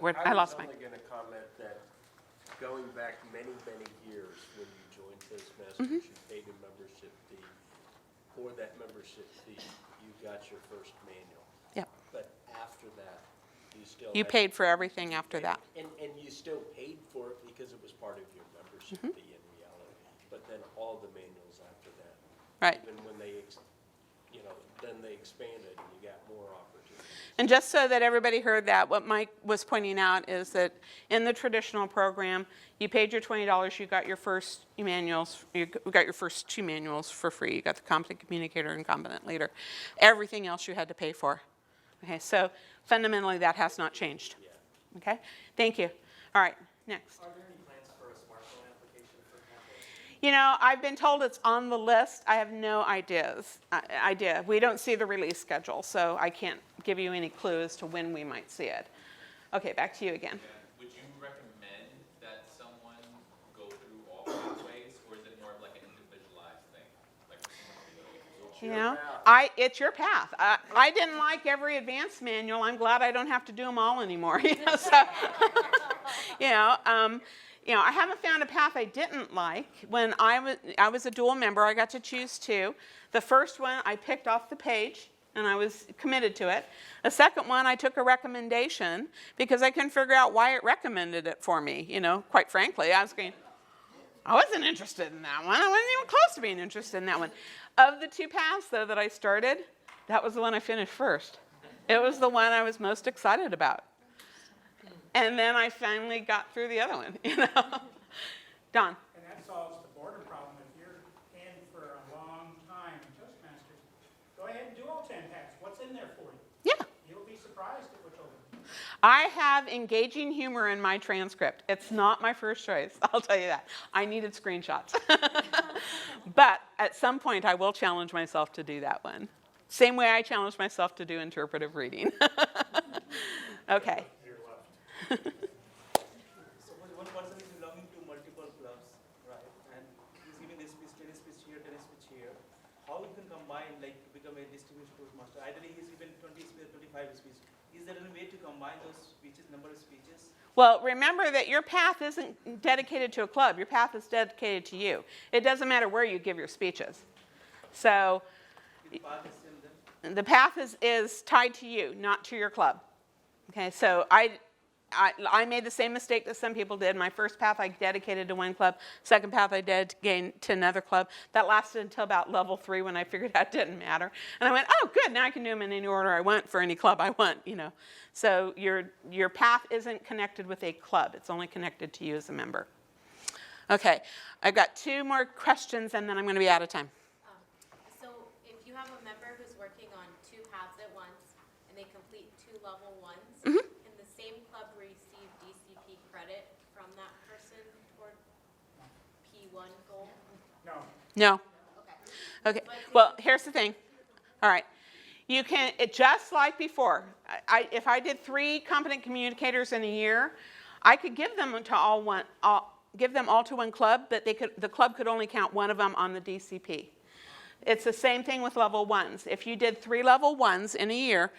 I lost Mike. I was only going to comment that going back many, many years when you joined Toastmasters, you paid a membership fee. For that membership fee, you got your first manual. Yep. But after that, you still You had- paid for everything after that. And you still paid for it because it was part of your membership fee in reality. But then all the manuals after that. Right. Even when they, then they expanded and you got more opportunities. And just so that everybody heard that, what Mike was pointing out is that in the traditional program, you paid your $20, you got your first manuals, you got your first 2 manuals for free. You got the Competent Communicator and Competent Leader. Everything else you had to pay for. Okay, so fundamentally that has not changed. Okay, thank you. All right, next. Are there any plans for a smartphone application for Pathways? You know, I've been told it's on the list. I have no idea. We don't see the release schedule, so I can't give you any clue as to when we might see it. Okay, back to you again. would you recommend that someone go through all pathways, or is it more of like an individualized thing? Like You know, it's your path. I didn't like every advanced manual. I'm glad I don't have to do them all anymore. You know, so, I haven't found a path I didn't like. When I was a dual member, I got to choose 2. The first one I picked off the page, and I was committed to it. The second one, I took a recommendation because I couldn't figure out why it recommended it for me. You know, quite frankly, I was going, I wasn't interested in that one. I wasn't even close to being interested in that one. Of the 2 paths, though, that I started, that was the one I finished first. It was the one I was most excited about. And then I finally got through the other one, you know. Don. And that solves the boredom problem. If you're in for a long time in Toastmasters, go ahead and do all 10 paths. What's in there for you? Yeah. You'll be surprised at which one. I have engaging humor in my transcript. It's not my first choice, I'll tell you that. I needed screenshots. But at some point, I will challenge myself to do that one. Same way I challenge myself to do interpretive reading. Okay. You're left. Suppose one person is belonging to multiple clubs, right? And he's giving this speech, tennis speech here, tennis speech here. How you can combine, like, become a distinguished Toastmaster? Ideally, he's given 20 speech, 25 speech. Is there any way to combine those speeches, number of speeches? Well, remember that your path isn't dedicated to a club. Your path is dedicated to you. It doesn't matter where you give your speeches. So The path is same then? the path is tied to you, not to your club. Okay, so I made the same mistake that some people did. My first path I dedicated to one club. Second path I dedicated to another club. That lasted until about level 3 when I figured out it didn't matter. And I went, oh, good, now I can do them in any order I want for any club I want, you know. So your path isn't connected with a club. It's only connected to you as a member. Okay, I've got 2 more questions and then I'm going to be out of time. So if you have a member who's working on 2 paths at once and they complete 2 level 1s, can the same club receive DCP credit from that person toward P1 goal? No. No. Okay. Okay, well, here's the thing. All right. You can, just like before, if I did 3 competent communicators in a year, I could give them to give them all to one club, but the club could only count one of them on the DCP. It's the same thing with level 1s. If you did 3 level 1s in a year,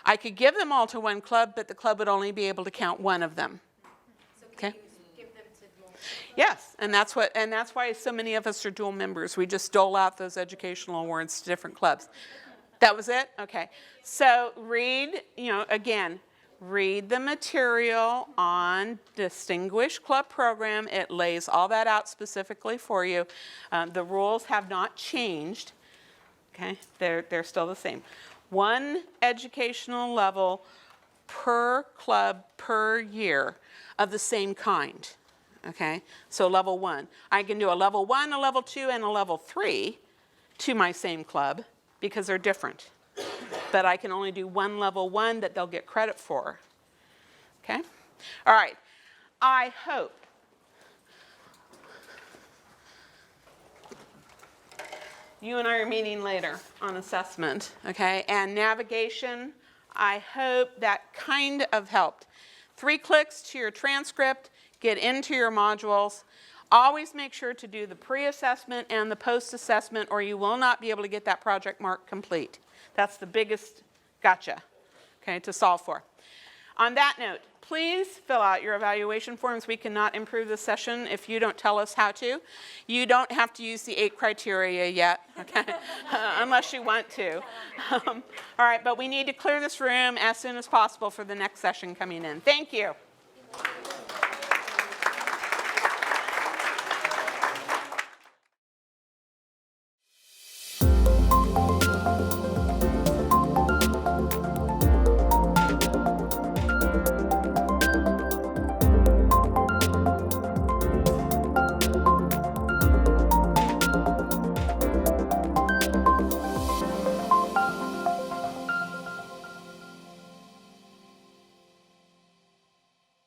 I could give them all to one club, but the club would only be able to count one of them. So Okay. can you give them to multiple? Yes, and that's why so many of us are dual members. We just dole out those educational awards to different clubs. That was it? Okay. So read, again, read the material on Distinguished Club Program. It lays all that out specifically for you. The rules have not changed. Okay, they're still the same. 1 educational level per club per year of the same kind. Okay, so level 1. I can do a level 1, a level 2, and a level 3 to my same club because they're different. But I can only do 1 level 1 that they'll get credit for. Okay? All right. I hope you and I are meeting later on assessment, okay? And navigation, I hope that kind of helped. 3 clicks to your transcript, get into your modules. Always make sure to do the pre-assessment and the post-assessment or you will not be able to get that project mark complete. That's the biggest gotcha, okay, to solve for. On that note, please fill out your evaluation forms. We cannot improve the session if you don't tell us how to. You don't have to use the 8 criteria yet, okay, unless you want to. All right, but we need to clear this room as soon as possible for the next session coming in. Thank you.